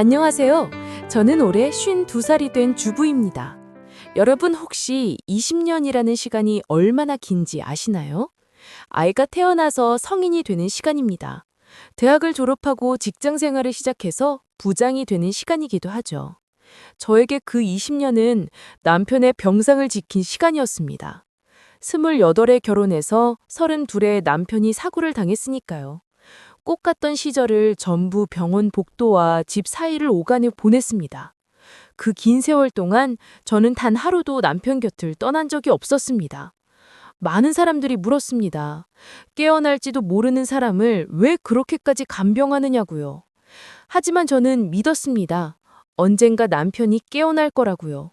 안녕하세요. 저는 올해 52살이 된 주부입니다. 여러분 혹시 20년이라는 시간이 얼마나 긴지 아시나요? 아이가 태어나서 성인이 되는 시간입니다. 대학을 졸업하고 직장 생활을 시작해서 부장이 되는 시간이기도 하죠. 저에게 그 20년은 남편의 병상을 지킨 시간이었습니다. 28에 결혼해서 32에 남편이 사고를 당했으니까요. 꼭 갔던 시절을 전부 병원 복도와 집 사이를 오가며 보냈습니다. 그 긴 세월 동안 저는 단 하루도 남편 곁을 떠난 적이 없었습니다. 많은 사람들이 물었습니다. 깨어날지도 모르는 사람을 왜 그렇게까지 간병하느냐고요. 하지만 저는 믿었습니다. 언젠가 남편이 깨어날 거라고요.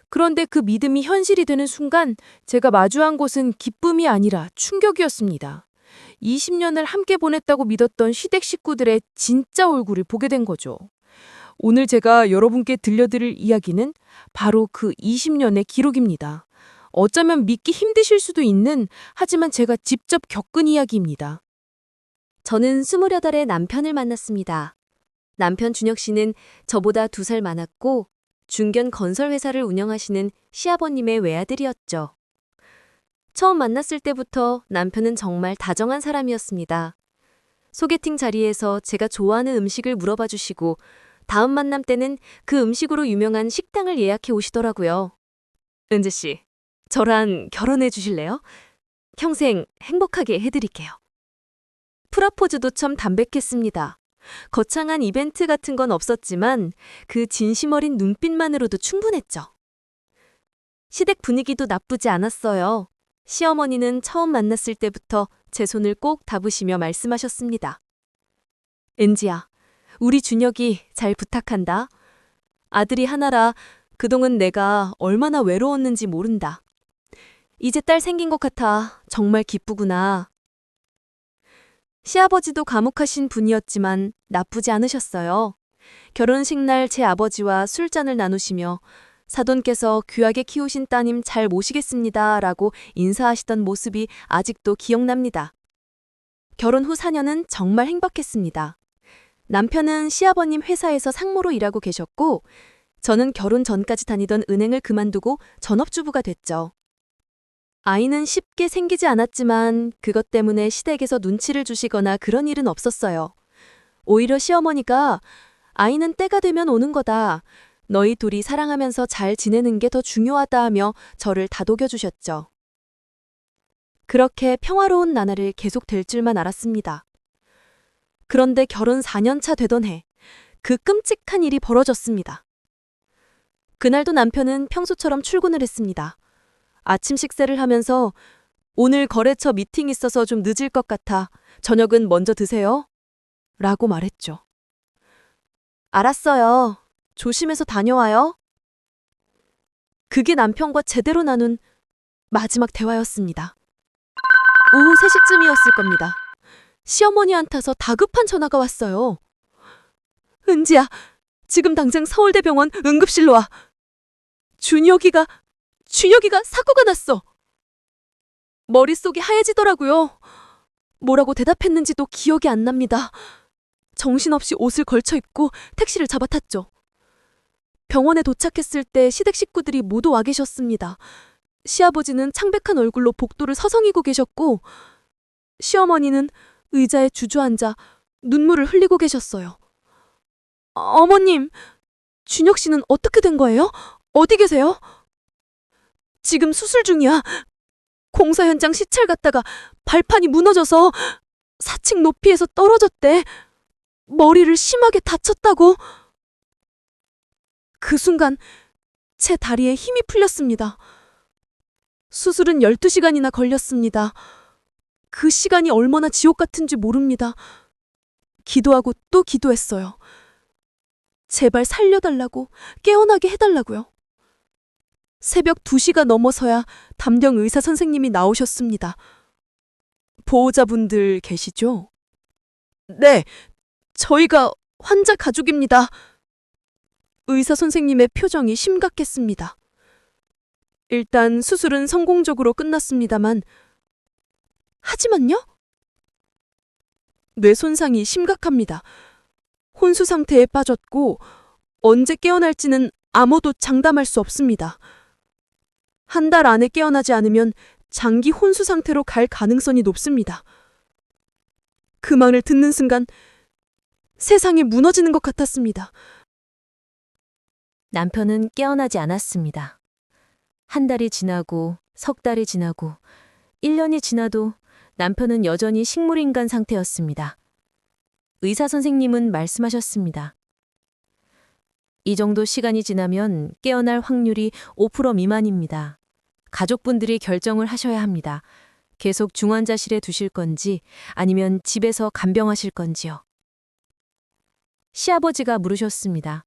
그런데 그 믿음이 현실이 되는 순간 제가 마주한 곳은 기쁨이 아니라 충격이었습니다. 20년을 함께 보냈다고 믿었던 시댁 식구들의 진짜 얼굴을 보게 된 거죠. 오늘 제가 여러분께 들려드릴 이야기는 바로 그 20년의 기록입니다. 어쩌면 믿기 힘드실 수도 있는, 하지만 제가 직접 겪은 이야기입니다. 저는 28에 남편을 만났습니다. 남편 준혁 씨는 저보다 2살 많았고 중견 건설회사를 운영하시는 시아버님의 외아들이었죠. 처음 만났을 때부터 남편은 정말 다정한 사람이었습니다. 소개팅 자리에서 제가 좋아하는 음식을 물어봐 주시고 다음 만남 때는 그 음식으로 유명한 식당을 예약해 오시더라고요. 은재 씨, 저랑 결혼해 주실래요? 평생 행복하게 해드릴게요. 프러포즈도 참 담백했습니다. 거창한 이벤트 같은 건 없었지만 그 진심 어린 눈빛만으로도 충분했죠. 시댁 분위기도 나쁘지 않았어요. 시어머니는 처음 만났을 때부터 제 손을 꼭 잡으시며 말씀하셨습니다. 은지야, 우리 준혁이 잘 부탁한다. 아들이 하나라 그동안 내가 얼마나 외로웠는지 모른다. 이제 딸 생긴 것 같아 정말 기쁘구나. 시아버지도 과묵하신 분이었지만 나쁘지 않으셨어요. 결혼식 날 제 아버지와 술잔을 나누시며 사돈께서 귀하게 키우신 따님 잘 모시겠습니다 라고 인사하시던 모습이 아직도 기억납니다. 결혼 후 4년은 정말 행복했습니다. 남편은 시아버님 회사에서 상무로 일하고 계셨고 저는 결혼 전까지 다니던 은행을 그만두고 전업주부가 됐죠. 아이는 쉽게 생기지 않았지만 그것 때문에 시댁에서 눈치를 주시거나 그런 일은 없었어요. 오히려 시어머니가 아이는 때가 되면 오는 거다. 너희 둘이 사랑하면서 잘 지내는 게 더 중요하다 하며 저를 다독여 주셨죠. 그렇게 평화로운 나날을 계속 될 줄만 알았습니다. 그런데 결혼 4년 차 되던 해, 그 끔찍한 일이 벌어졌습니다. 그날도 남편은 평소처럼 출근을 했습니다. 아침 식사를 하면서 오늘 거래처 미팅 있어서 좀 늦을 것 같아. 저녁은 먼저 드세요. 라고 말했죠. 알았어요. 조심해서 다녀와요. 그게 남편과 제대로 나눈 마지막 대화였습니다. 오후 3시쯤이었을 겁니다. 시어머니한테서 다급한 전화가 왔어요. 은지야, 지금 당장 서울대병원 응급실로 와. 준혁이가 사고가 났어. 머릿속이 하얘지더라고요. 뭐라고 대답했는지도 기억이 안 납니다. 정신없이 옷을 걸쳐 입고 택시를 잡아 탔죠. 병원에 도착했을 때 시댁 식구들이 모두 와 계셨습니다. 시아버지는 창백한 얼굴로 복도를 서성이고 계셨고 시어머니는 의자에 주저앉아 눈물을 흘리고 계셨어요. 어머님, 준혁 씨는 어떻게 된 거예요? 어디 계세요? 지금 수술 중이야. 공사 현장 시찰 갔다가 발판이 무너져서 4층 높이에서 떨어졌대. 머리를 심하게 다쳤다고. 그 순간 제 다리에 힘이 풀렸습니다. 수술은 12시간이나 걸렸습니다. 그 시간이 얼마나 지옥 같은지 모릅니다. 기도하고 또 기도했어요. 제발 살려달라고, 깨어나게 해달라고요. 새벽 2시가 넘어서야 담령 의사 선생님이 나오셨습니다. 보호자분들 계시죠? 네, 저희가 환자 가족입니다. 의사 선생님의 표정이 심각했습니다. 일단 수술은 성공적으로 끝났습니다만, 하지만요? 뇌 손상이 심각합니다. 혼수 상태에 빠졌고 언제 깨어날지는 아무도 장담할 수 없습니다. 한 달 안에 깨어나지 않으면 장기 혼수 상태로 갈 가능성이 높습니다. 그 말을 듣는 순간 세상이 무너지는 것 같았습니다. 남편은 깨어나지 않았습니다. 한 달이 지나고 석 달이 지나고 1년이 지나도 남편은 여전히 식물인간 상태였습니다. 의사 선생님은 말씀하셨습니다. 이 정도 시간이 지나면 깨어날 확률이 5% 미만입니다. 가족분들이 결정을 하셔야 합니다. 계속 중환자실에 두실 건지 아니면 집에서 간병하실 건지요. 시아버지가 물으셨습니다.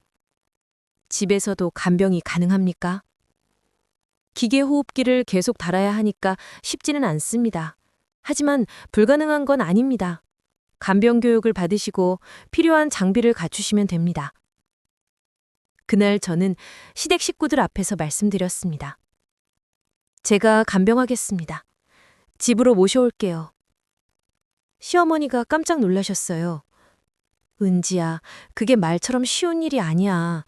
집에서도 간병이 가능합니까? 기계 호흡기를 계속 달아야 하니까 쉽지는 않습니다. 하지만 불가능한 건 아닙니다. 간병 교육을 받으시고 필요한 장비를 갖추시면 됩니다. 그날 저는 시댁 식구들 앞에서 말씀드렸습니다. 제가 간병하겠습니다. 집으로 모셔올게요. 시어머니가 깜짝 놀라셨어요. 은지야, 그게 말처럼 쉬운 일이 아니야.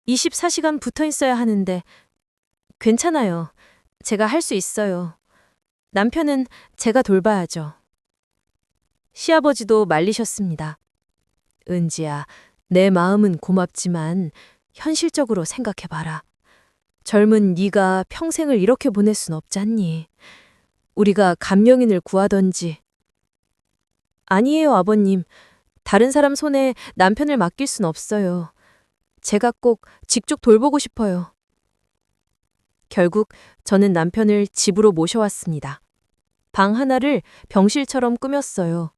24시간 붙어 있어야 하는데. 괜찮아요. 제가 할 수 있어요. 남편은 제가 돌봐야죠. 시아버지도 말리셨습니다. 은지야, 내 마음은 고맙지만 현실적으로 생각해봐라. 젊은 네가 평생을 이렇게 보낼 순 없잖니. 우리가 간병인을 구하던지. 아니에요, 아버님. 다른 사람 손에 남편을 맡길 순 없어요. 제가 꼭 직접 돌보고 싶어요. 결국 저는 남편을 집으로 모셔왔습니다. 방 하나를 병실처럼 꾸몄어요.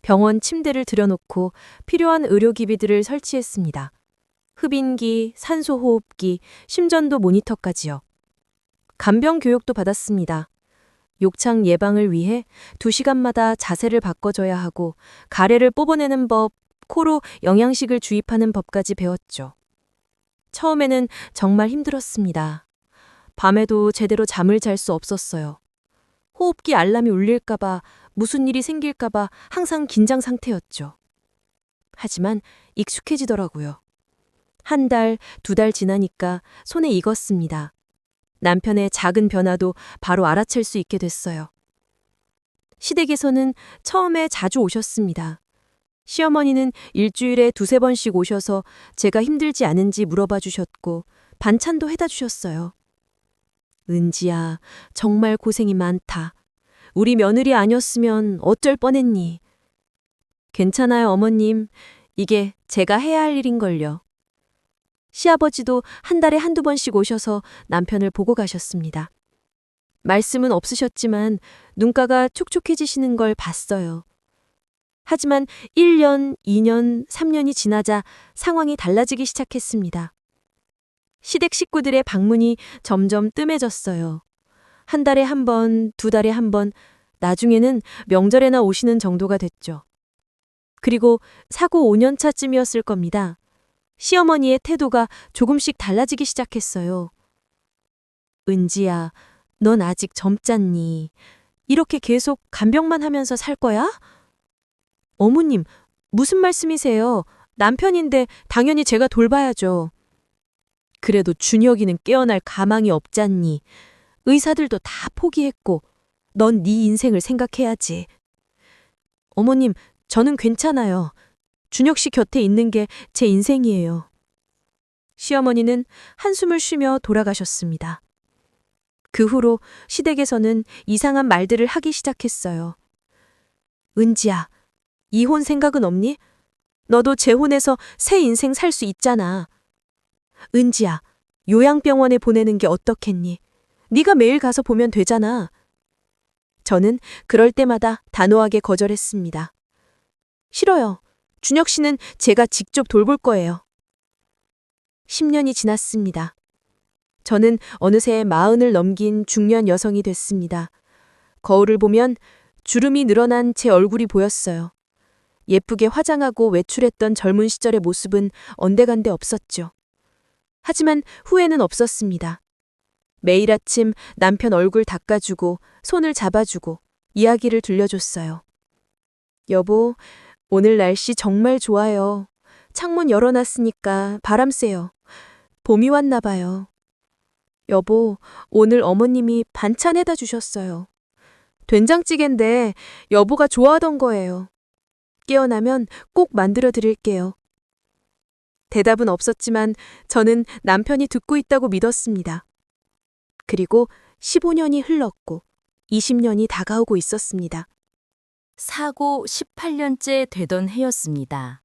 병원 침대를 들여놓고 필요한 의료기기들을 설치했습니다. 흡인기, 산소호흡기, 심전도 모니터까지요. 간병 교육도 받았습니다. 욕창 예방을 위해 2시간마다 자세를 바꿔줘야 하고 가래를 뽑아내는 법, 코로 영양식을 주입하는 법까지 배웠죠. 처음에는 정말 힘들었습니다. 밤에도 제대로 잠을 잘 수 없었어요. 호흡기 알람이 울릴까봐, 무슨 일이 생길까봐 항상 긴장 상태였죠. 하지만 익숙해지더라고요. 1달, 2달 지나니까 손에 익었습니다. 남편의 작은 변화도 바로 알아챌 수 있게 됐어요. 시댁에서는 처음에 자주 오셨습니다. 시어머니는 일주일에 2-3번씩 오셔서 제가 힘들지 않은지 물어봐 주셨고 반찬도 해다 주셨어요. 은지야, 정말 고생이 많다. 우리 며느리 아니었으면 어쩔 뻔했니. 괜찮아요, 어머님. 이게 제가 해야 할 일인걸요. 시아버지도 1달에 1-2번씩 오셔서 남편을 보고 가셨습니다. 말씀은 없으셨지만 눈가가 촉촉해지시는 걸 봤어요. 하지만 1년, 2년, 3년이 지나자 상황이 달라지기 시작했습니다. 시댁 식구들의 방문이 점점 뜸해졌어요. 1달에 1번, 2달에 1번, 나중에는 명절에나 오시는 정도가 됐죠. 그리고 사고 5년 차쯤이었을 겁니다. 시어머니의 태도가 조금씩 달라지기 시작했어요. 은지야, 넌 아직 젊잖니. 이렇게 계속 간병만 하면서 살 거야? 어머님, 무슨 말씀이세요? 남편인데 당연히 제가 돌봐야죠. 그래도 준혁이는 깨어날 가망이 없잖니. 의사들도 다 포기했고 넌 네 인생을 생각해야지. 어머님, 저는 괜찮아요. 준혁 씨 곁에 있는 게 제 인생이에요. 시어머니는 한숨을 쉬며 돌아가셨습니다. 그 후로 시댁에서는 이상한 말들을 하기 시작했어요. 은지야, 이혼 생각은 없니? 너도 재혼해서 새 인생 살 수 있잖아. 은지야, 요양병원에 보내는 게 어떻겠니? 네가 매일 가서 보면 되잖아. 저는 그럴 때마다 단호하게 거절했습니다. 싫어요. 준혁 씨는 제가 직접 돌볼 거예요. 10년이 지났습니다. 저는 어느새 40을 넘긴 중년 여성이 됐습니다. 거울을 보면 주름이 늘어난 제 얼굴이 보였어요. 예쁘게 화장하고 외출했던 젊은 시절의 모습은 언데간데 없었죠. 하지만 후회는 없었습니다. 매일 아침 남편 얼굴 닦아주고 손을 잡아주고 이야기를 들려줬어요. 여보, 오늘 날씨 정말 좋아요. 창문 열어놨으니까 바람 쐬요. 봄이 왔나 봐요. 여보, 오늘 어머님이 반찬 해다 주셨어요. 된장찌개인데 여보가 좋아하던 거예요. 깨어나면 꼭 만들어 드릴게요. 대답은 없었지만 저는 남편이 듣고 있다고 믿었습니다. 그리고 15년이 흘렀고 20년이 다가오고 있었습니다. 사고 18년째 되던 해였습니다.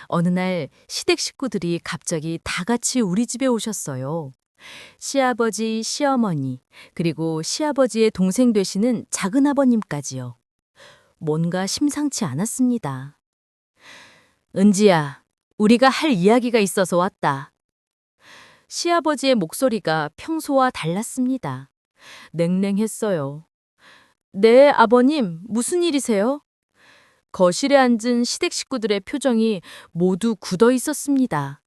어느 날 시댁 식구들이 갑자기 다 같이 우리 집에 오셨어요. 시아버지, 시어머니, 그리고 시아버지의 동생 되시는 작은아버님까지요. 뭔가 심상치 않았습니다. 은지야, 우리가 할 이야기가 있어서 왔다. 시아버지의 목소리가 평소와 달랐습니다. 냉랭했어요. 네, 아버님, 무슨 일이세요? 거실에 앉은 시댁 식구들의 표정이 모두 굳어 있었습니다.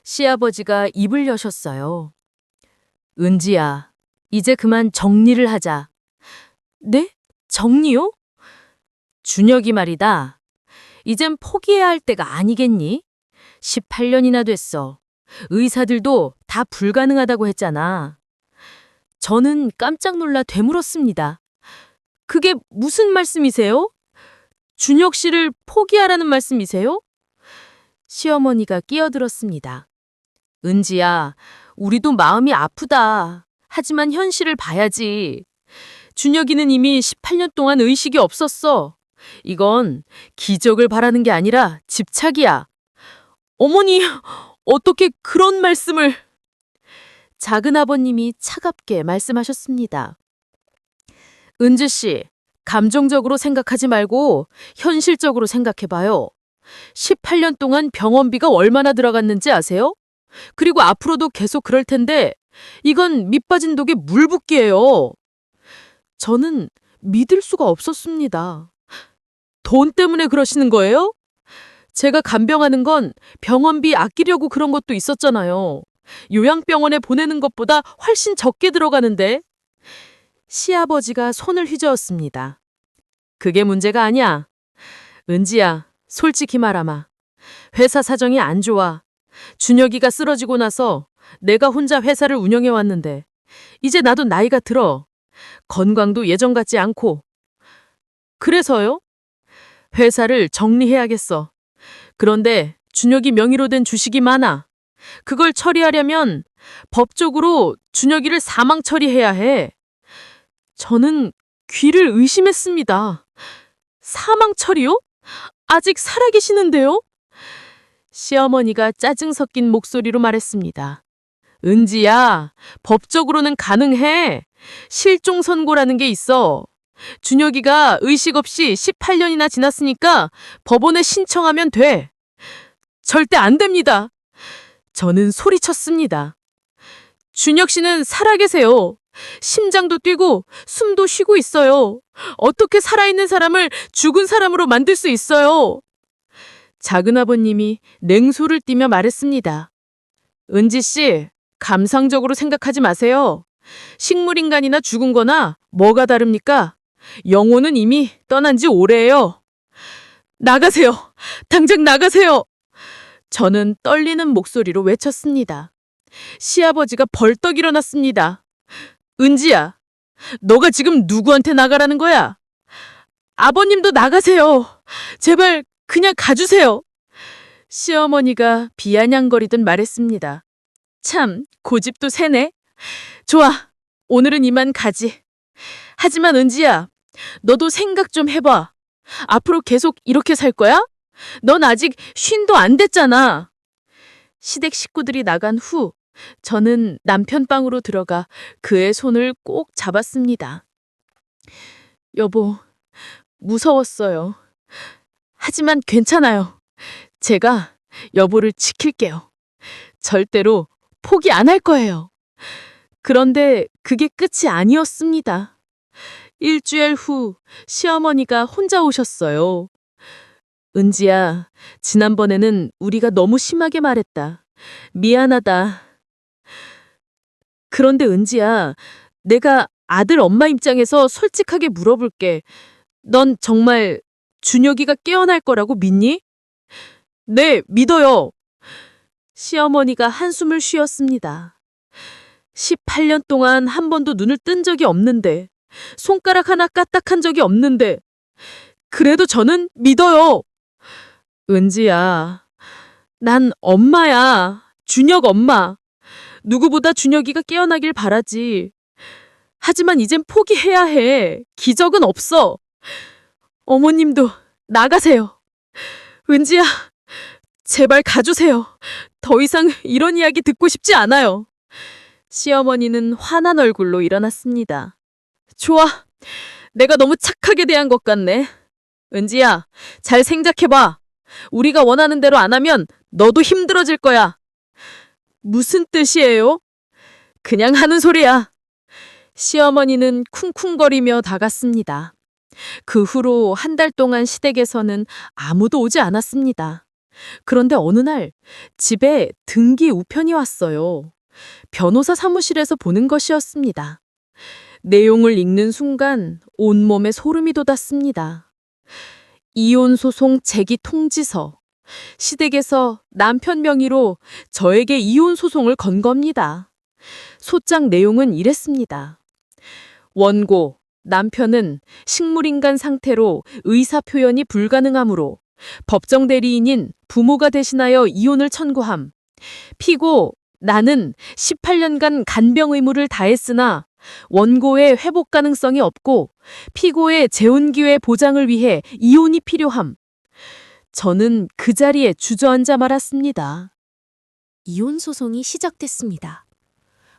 시아버지가 입을 여셨어요. 은지야, 이제 그만 정리를 하자. 네? 정리요? 준혁이 말이다. 이젠 포기해야 할 때가 아니겠니? 18년이나 됐어. 의사들도 다 불가능하다고 했잖아. 저는 깜짝 놀라 되물었습니다. 그게 무슨 말씀이세요? 준혁 씨를 포기하라는 말씀이세요? 시어머니가 끼어들었습니다. 은지야, 우리도 마음이 아프다. 하지만 현실을 봐야지. 준혁이는 이미 18년 동안 의식이 없었어. 이건 기적을 바라는 게 아니라 집착이야. 어머니, 어떻게 그런 말씀을... 작은아버님이 차갑게 말씀하셨습니다. 은주 씨, 감정적으로 생각하지 말고 현실적으로 생각해봐요. 18년 동안 병원비가 얼마나 들어갔는지 아세요? 그리고 앞으로도 계속 그럴 텐데 이건 밑빠진 독에 물 붓기예요. 저는 믿을 수가 없었습니다. 돈 때문에 그러시는 거예요? 제가 간병하는 건 병원비 아끼려고 그런 것도 있었잖아요. 요양병원에 보내는 것보다 훨씬 적게 들어가는데. 시아버지가 손을 휘저었습니다. 그게 문제가 아니야. 은지야, 솔직히 말하마. 회사 사정이 안 좋아. 준혁이가 쓰러지고 나서 내가 혼자 회사를 운영해왔는데 이제 나도 나이가 들어. 건강도 예전 같지 않고. 그래서요? 회사를 정리해야겠어. 그런데 준혁이 명의로 된 주식이 많아. 그걸 처리하려면 법적으로 준혁이를 사망 처리해야 해. 저는 귀를 의심했습니다. 사망 처리요? 아직 살아계시는데요? 시어머니가 짜증 섞인 목소리로 말했습니다. 은지야, 법적으로는 가능해. 실종 선고라는 게 있어. 준혁이가 의식 없이 18년이나 지났으니까 법원에 신청하면 돼. 절대 안 됩니다. 저는 소리쳤습니다. 준혁 씨는 살아계세요. 심장도 뛰고 숨도 쉬고 있어요. 어떻게 살아있는 사람을 죽은 사람으로 만들 수 있어요? 작은아버님이 냉소를 띠며 말했습니다. 은지 씨, 감상적으로 생각하지 마세요. 식물인간이나 죽은 거나 뭐가 다릅니까? 영혼은 이미 떠난 지 오래예요. 나가세요. 당장 나가세요. 저는 떨리는 목소리로 외쳤습니다. 시아버지가 벌떡 일어났습니다. 은지야, 너가 지금 누구한테 나가라는 거야? 아버님도 나가세요. 제발 그냥 가주세요. 시어머니가 비아냥거리듯 말했습니다. 참, 고집도 세네. 좋아, 오늘은 이만 가지. 하지만 은지야, 너도 생각 좀 해봐. 앞으로 계속 이렇게 살 거야? 넌 아직 쉰도 안 됐잖아. 시댁 식구들이 나간 후 저는 남편 방으로 들어가 그의 손을 꼭 잡았습니다. 여보, 무서웠어요. 하지만 괜찮아요. 제가 여보를 지킬게요. 절대로 포기 안 할 거예요. 그런데 그게 끝이 아니었습니다. 일주일 후 시어머니가 혼자 오셨어요. 은지야, 지난번에는 우리가 너무 심하게 말했다. 미안하다. 그런데 은지야, 내가 아들 엄마 입장에서 솔직하게 물어볼게. 넌 정말 준혁이가 깨어날 거라고 믿니? 네, 믿어요. 시어머니가 한숨을 쉬었습니다. 18년 동안 한 번도 눈을 뜬 적이 없는데, 손가락 하나 까딱한 적이 없는데, 그래도 저는 믿어요. 은지야, 난 엄마야. 준혁 엄마. 누구보다 준혁이가 깨어나길 바라지. 하지만 이젠 포기해야 해. 기적은 없어. 어머님도 나가세요. 은지야, 제발 가주세요. 더 이상 이런 이야기 듣고 싶지 않아요. 시어머니는 화난 얼굴로 일어났습니다. 좋아. 내가 너무 착하게 대한 것 같네. 은지야, 잘 생각해봐. 우리가 원하는 대로 안 하면 너도 힘들어질 거야. 무슨 뜻이에요? 그냥 하는 소리야. 시어머니는 쿵쿵거리며 다갔습니다. 그 후로 한 달 동안 시댁에서는 아무도 오지 않았습니다. 그런데 어느 날 집에 등기 우편이 왔어요. 변호사 사무실에서 보는 것이었습니다. 내용을 읽는 순간 온몸에 소름이 돋았습니다. 이혼 소송 제기 통지서. 시댁에서 남편 명의로 저에게 이혼 소송을 건 겁니다. 소장 내용은 이랬습니다. 원고, 남편은 식물인간 상태로 의사 표현이 불가능하므로 법정 대리인인 부모가 대신하여 이혼을 청구함. 피고, 나는 18년간 간병 의무를 다했으나 원고의 회복 가능성이 없고 피고의 재혼 기회 보장을 위해 이혼이 필요함. 저는 그 자리에 주저앉아 말았습니다. 이혼 소송이 시작됐습니다.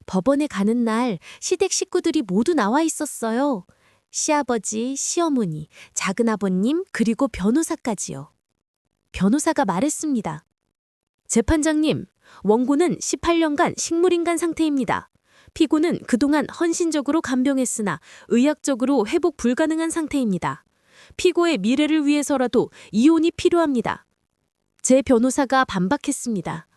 법원에 가는 날 시댁 식구들이 모두 나와 있었어요. 시아버지, 시어머니, 작은아버님, 그리고 변호사까지요. 변호사가 말했습니다. 재판장님, 원고는 18년간 식물인간 상태입니다. 피고는 그동안 헌신적으로 간병했으나 의학적으로 회복 불가능한 상태입니다. 피고의 미래를 위해서라도 이혼이 필요합니다. 제 변호사가 반박했습니다.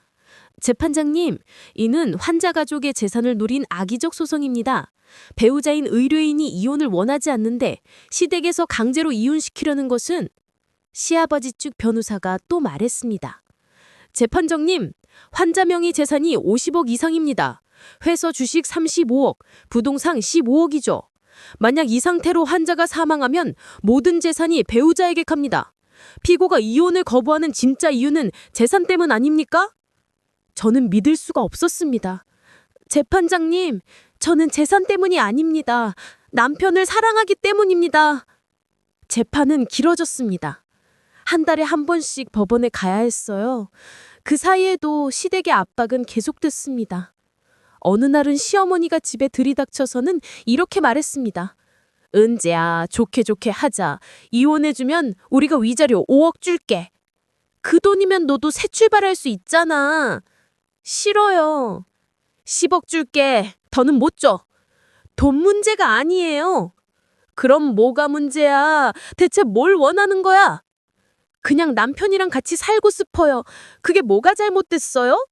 재판장님, 이는 환자 가족의 재산을 노린 악의적 소송입니다. 배우자인 의뢰인이 이혼을 원하지 않는데 시댁에서 강제로 이혼시키려는 것은 시아버지 측 변호사가 또 말했습니다. 재판장님, 환자 명의 재산이 50억 이상입니다. 회사 주식 35억, 부동산 15억이죠. 만약 이 상태로 환자가 사망하면 모든 재산이 배우자에게 갑니다. 피고가 이혼을 거부하는 진짜 이유는 재산 때문 아닙니까? 저는 믿을 수가 없었습니다. 재판장님, 저는 재산 때문이 아닙니다. 남편을 사랑하기 때문입니다. 재판은 길어졌습니다. 한 달에 한 번씩 법원에 가야 했어요. 그 사이에도 시댁의 압박은 계속됐습니다. 어느 날은 시어머니가 집에 들이닥쳐서는 이렇게 말했습니다. 은재야, 좋게 하자. 이혼해주면 우리가 위자료 5억 줄게. 그 돈이면 너도 새 출발할 수 있잖아. 싫어요. 10억 줄게. 더는 못 줘. 돈 문제가 아니에요. 그럼 뭐가 문제야? 대체 뭘 원하는 거야? 그냥 남편이랑 같이 살고 싶어요. 그게 뭐가 잘못됐어요?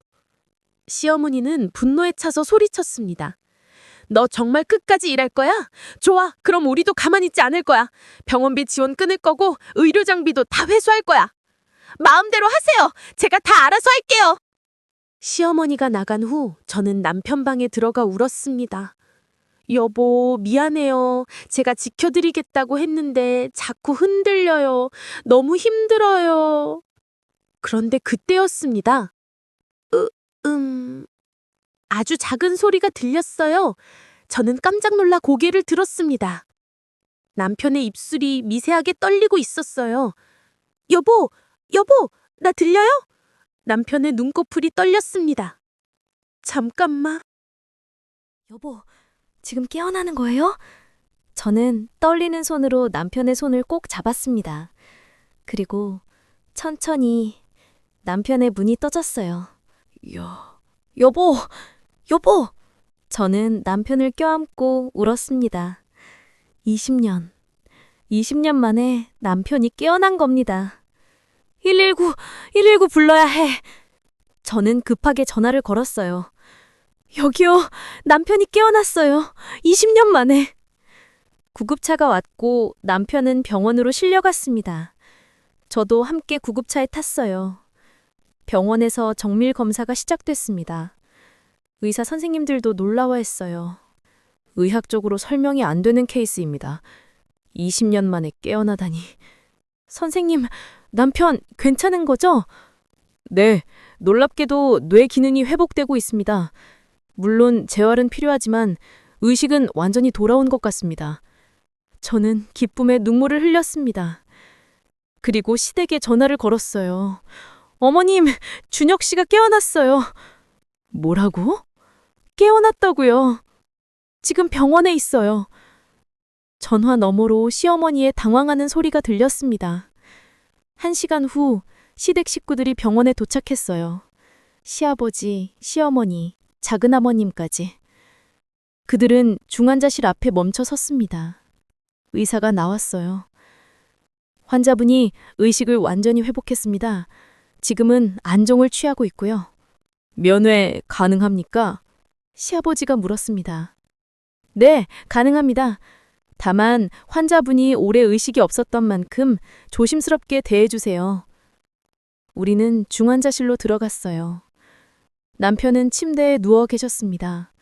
시어머니는 분노에 차서 소리쳤습니다. 너 정말 끝까지 일할 거야? 좋아, 그럼 우리도 가만히 있지 않을 거야. 병원비 지원 끊을 거고 의료 장비도 다 회수할 거야. 마음대로 하세요. 제가 다 알아서 할게요. 시어머니가 나간 후 저는 남편 방에 들어가 울었습니다. 여보, 미안해요. 제가 지켜드리겠다고 했는데 자꾸 흔들려요. 너무 힘들어요. 그런데 그때였습니다. 아주 작은 소리가 들렸어요. 저는 깜짝 놀라 고개를 들었습니다. 남편의 입술이 미세하게 떨리고 있었어요. 여보, 나 들려요? 남편의 눈꺼풀이 떨렸습니다. 잠깐만. 여보, 지금 깨어나는 거예요? 저는 떨리는 손으로 남편의 손을 꼭 잡았습니다. 그리고 천천히 남편의 문이 떠졌어요. 여보! 저는 남편을 껴안고 울었습니다. 20년 만에 남편이 깨어난 겁니다. 119 불러야 해. 저는 급하게 전화를 걸었어요. 여기요, 남편이 깨어났어요. 20년 만에. 구급차가 왔고 남편은 병원으로 실려갔습니다. 저도 함께 구급차에 탔어요. 병원에서 정밀 검사가 시작됐습니다. 의사 선생님들도 놀라워했어요. 의학적으로 설명이 안 되는 케이스입니다. 20년 만에 깨어나다니. 선생님, 남편 괜찮은 거죠? 네, 놀랍게도 뇌 기능이 회복되고 있습니다. 물론 재활은 필요하지만 의식은 완전히 돌아온 것 같습니다. 저는 기쁨에 눈물을 흘렸습니다. 그리고 시댁에 전화를 걸었어요. 어머님, 준혁 씨가 깨어났어요. 뭐라고? 깨어났다고요. 지금 병원에 있어요. 전화 너머로 시어머니의 당황하는 소리가 들렸습니다. 1시간 후 시댁 식구들이 병원에 도착했어요. 시아버지, 시어머니, 작은아버님까지. 그들은 중환자실 앞에 멈춰 섰습니다. 의사가 나왔어요. 환자분이 의식을 완전히 회복했습니다. 지금은 안정을 취하고 있고요. 면회 가능합니까? 시아버지가 물었습니다. 네, 가능합니다. 다만 환자분이 오래 의식이 없었던 만큼 조심스럽게 대해주세요. 우리는 중환자실로 들어갔어요. 남편은 침대에 누워 계셨습니다.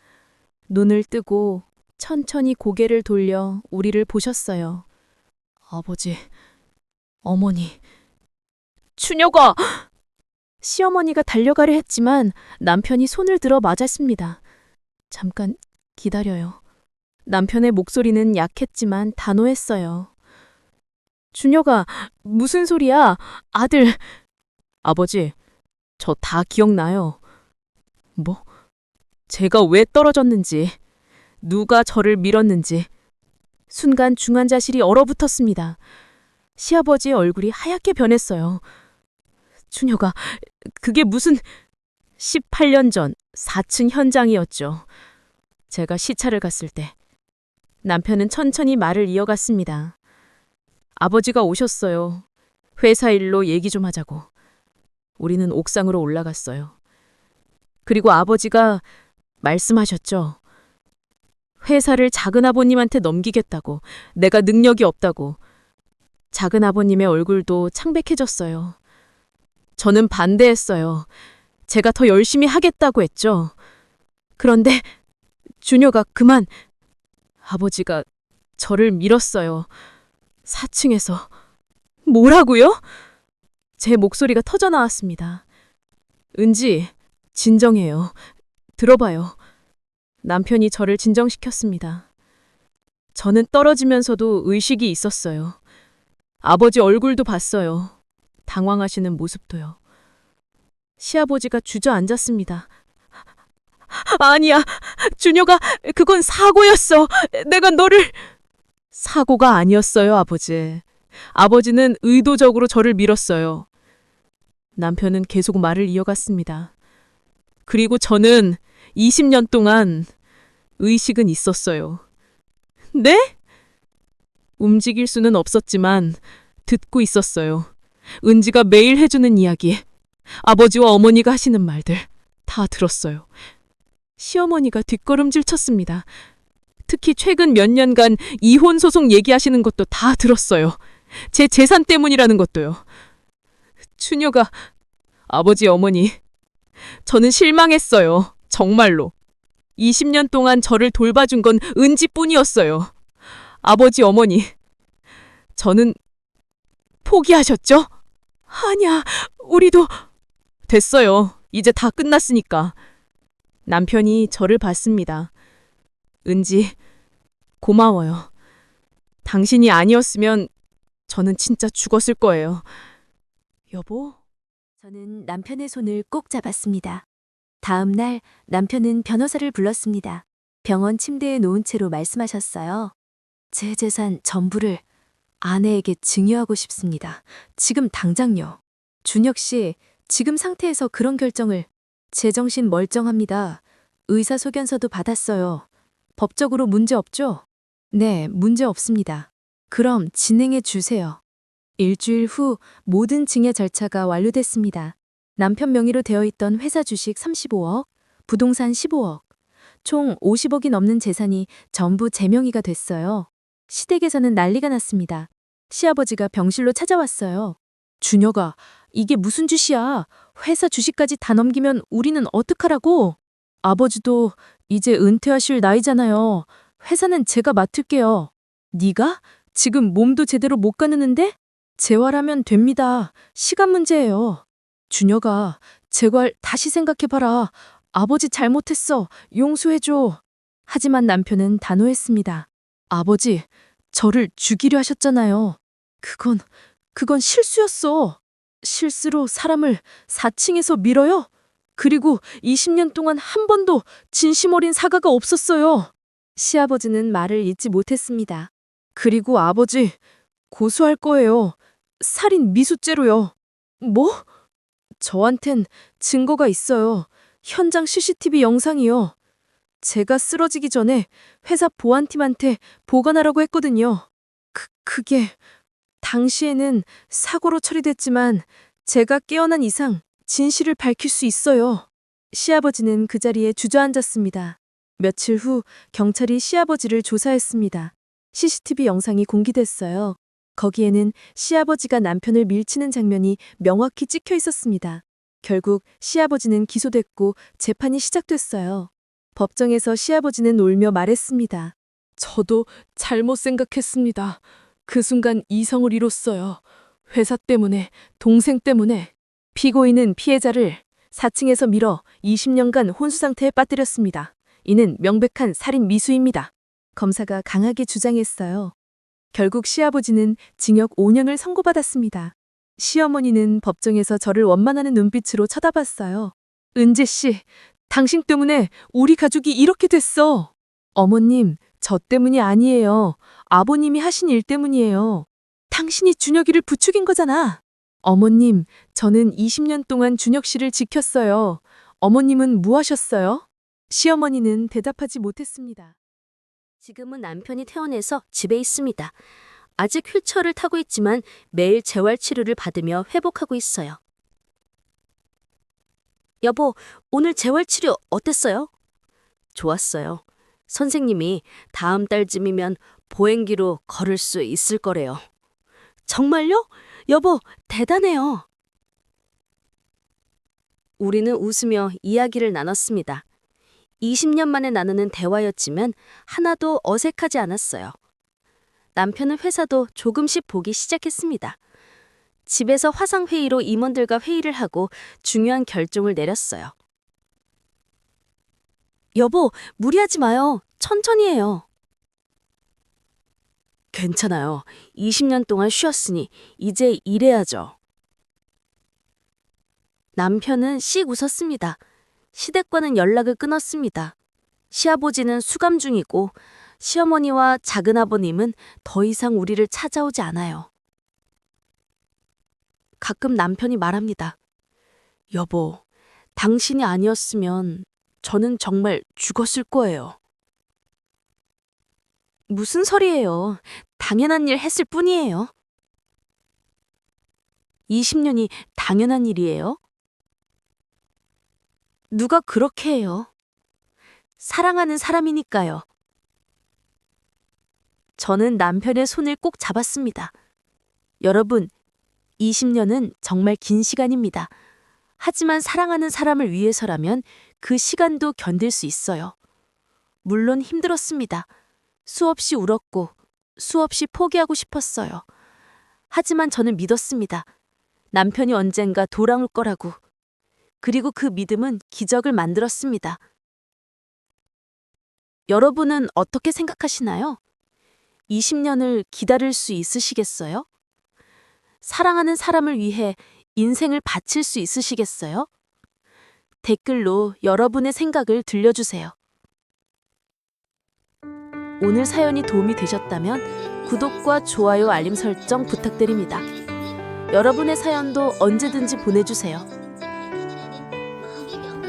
눈을 뜨고 천천히 고개를 돌려 우리를 보셨어요. 아버지, 어머니. 준혁아! 시어머니가 달려가려 했지만 남편이 손을 들어 맞았습니다. 잠깐 기다려요. 남편의 목소리는 약했지만 단호했어요. 준혁아, 무슨 소리야? 아들. 아버지, 저 다 기억나요. 뭐? 제가 왜 떨어졌는지, 누가 저를 밀었는지. 순간 중환자실이 얼어붙었습니다. 시아버지의 얼굴이 하얗게 변했어요. 준혁아, 그게 무슨 18년 전 4층 현장이었죠. 제가 시찰을 갔을 때. 남편은 천천히 말을 이어갔습니다. 아버지가 오셨어요. 회사 일로 얘기 좀 하자고. 우리는 옥상으로 올라갔어요. 그리고 아버지가 말씀하셨죠. 회사를 작은아버님한테 넘기겠다고, 내가 능력이 없다고. 작은아버님의 얼굴도 창백해졌어요. 저는 반대했어요. 제가 더 열심히 하겠다고 했죠. 그런데 준혁아, 그만. 아버지가 저를 밀었어요. 4층에서. 뭐라고요? 제 목소리가 터져 나왔습니다. 은지, 진정해요. 들어봐요. 남편이 저를 진정시켰습니다. 저는 떨어지면서도 의식이 있었어요. 아버지 얼굴도 봤어요. 당황하시는 모습도요. 시아버지가 주저앉았습니다. 아니야, 준혁아, 그건 사고였어. 내가 너를... 사고가 아니었어요, 아버지. 아버지는 의도적으로 저를 밀었어요. 남편은 계속 말을 이어갔습니다. 그리고 저는 20년 동안 의식은 있었어요. 네? 움직일 수는 없었지만 듣고 있었어요. 은지가 매일 해주는 이야기, 아버지와 어머니가 하시는 말들 다 들었어요. 시어머니가 뒷걸음질 쳤습니다. 특히 최근 몇 년간 이혼 소송 얘기하시는 것도 다 들었어요. 제 재산 때문이라는 것도요. 준혁아, 아버지, 어머니, 저는 실망했어요. 정말로. 20년 동안 저를 돌봐준 건 은지뿐이었어요. 아버지, 어머니, 저는 포기하셨죠? 아니야, 우리도... 됐어요. 이제 다 끝났으니까. 남편이 저를 봤습니다. 은지, 고마워요. 당신이 아니었으면 저는 진짜 죽었을 거예요. 여보? 저는 남편의 손을 꼭 잡았습니다. 다음 날 남편은 변호사를 불렀습니다. 병원 침대에 놓은 채로 말씀하셨어요. 제 재산 전부를 아내에게 증여하고 싶습니다. 지금 당장요. 준혁 씨, 지금 상태에서 그런 결정을... 제정신 멀쩡합니다. 의사소견서도 받았어요. 법적으로 문제 없죠? 네, 문제 없습니다. 그럼 진행해 주세요. 일주일 후 모든 증여 절차가 완료됐습니다. 남편 명의로 되어 있던 회사 주식 35억, 부동산 15억, 총 50억이 넘는 재산이 전부 제 명의가 됐어요. 시댁에서는 난리가 났습니다. 시아버지가 병실로 찾아왔어요. 준혁아, 이게 무슨 짓이야? 회사 주식까지 다 넘기면 우리는 어떡하라고? 아버지도 이제 은퇴하실 나이잖아요. 회사는 제가 맡을게요. 네가? 지금 몸도 제대로 못 가누는데? 재활하면 됩니다. 시간 문제예요. 준혁아, 재활 다시 생각해봐라. 아버지 잘못했어. 용서해줘. 하지만 남편은 단호했습니다. 아버지, 저를 죽이려 하셨잖아요. 그건 실수였어. 실수로 사람을 4층에서 밀어요? 그리고 20년 동안 한 번도 진심 어린 사과가 없었어요. 시아버지는 말을 잇지 못했습니다. 그리고 아버지, 고소할 거예요. 살인 미수죄로요. 뭐? 저한텐 증거가 있어요. 현장 CCTV 영상이요. 제가 쓰러지기 전에 회사 보안팀한테 보관하라고 했거든요. 그게 당시에는 사고로 처리됐지만 제가 깨어난 이상 진실을 밝힐 수 있어요. 시아버지는 그 자리에 주저앉았습니다. 며칠 후 경찰이 시아버지를 조사했습니다. CCTV 영상이 공개됐어요. 거기에는 시아버지가 남편을 밀치는 장면이 명확히 찍혀 있었습니다. 결국 시아버지는 기소됐고 재판이 시작됐어요. 법정에서 시아버지는 울며 말했습니다. 저도 잘못 생각했습니다. 그 순간 이성을 잃었어요. 회사 때문에, 동생 때문에. 피고인은 피해자를 4층에서 밀어 20년간 혼수 상태에 빠뜨렸습니다. 이는 명백한 살인 미수입니다. 검사가 강하게 주장했어요. 결국 시아버지는 징역 5년을 선고받았습니다. 시어머니는 법정에서 저를 원만하는 눈빛으로 쳐다봤어요. 은재 씨, 당신 때문에 우리 가족이 이렇게 됐어. 어머님, 저 때문이 아니에요. 아버님이 하신 일 때문이에요. 당신이 준혁이를 부추긴 거잖아. 어머님, 저는 20년 동안 준혁 씨를 지켰어요. 어머님은 뭐 하셨어요? 시어머니는 대답하지 못했습니다. 지금은 남편이 퇴원해서 집에 있습니다. 아직 휠체어를 타고 있지만 매일 재활 치료를 받으며 회복하고 있어요. 여보, 오늘 재활 치료 어땠어요? 좋았어요. 선생님이 다음 달쯤이면 보행기로 걸을 수 있을 거래요. 정말요? 여보, 대단해요. 우리는 웃으며 이야기를 나눴습니다. 20년 만에 나누는 대화였지만 하나도 어색하지 않았어요. 남편은 회사도 조금씩 보기 시작했습니다. 집에서 화상회의로 임원들과 회의를 하고 중요한 결정을 내렸어요. 여보, 무리하지 마요. 천천히 해요. 괜찮아요. 20년 동안 쉬었으니 이제 일해야죠. 남편은 씩 웃었습니다. 시댁과는 연락을 끊었습니다. 시아버지는 수감 중이고 시어머니와 작은아버님은 더 이상 우리를 찾아오지 않아요. 가끔 남편이 말합니다. 여보, 당신이 아니었으면 저는 정말 죽었을 거예요. 무슨 소리예요. 당연한 일 했을 뿐이에요. 20년이 당연한 일이에요? 누가 그렇게 해요? 사랑하는 사람이니까요. 저는 남편의 손을 꼭 잡았습니다. 여러분, 20년은 정말 긴 시간입니다. 하지만 사랑하는 사람을 위해서라면 그 시간도 견딜 수 있어요. 물론 힘들었습니다. 수없이 울었고 수없이 포기하고 싶었어요. 하지만 저는 믿었습니다. 남편이 언젠가 돌아올 거라고. 그리고 그 믿음은 기적을 만들었습니다. 여러분은 어떻게 생각하시나요? 20년을 기다릴 수 있으시겠어요? 사랑하는 사람을 위해 인생을 바칠 수 있으시겠어요? 댓글로 여러분의 생각을 들려주세요. 오늘 사연이 도움이 되셨다면 구독과 좋아요, 알림 설정 부탁드립니다. 여러분의 사연도 언제든지 보내주세요.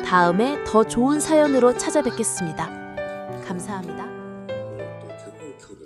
다음에 더 좋은 사연으로 찾아뵙겠습니다. 감사합니다.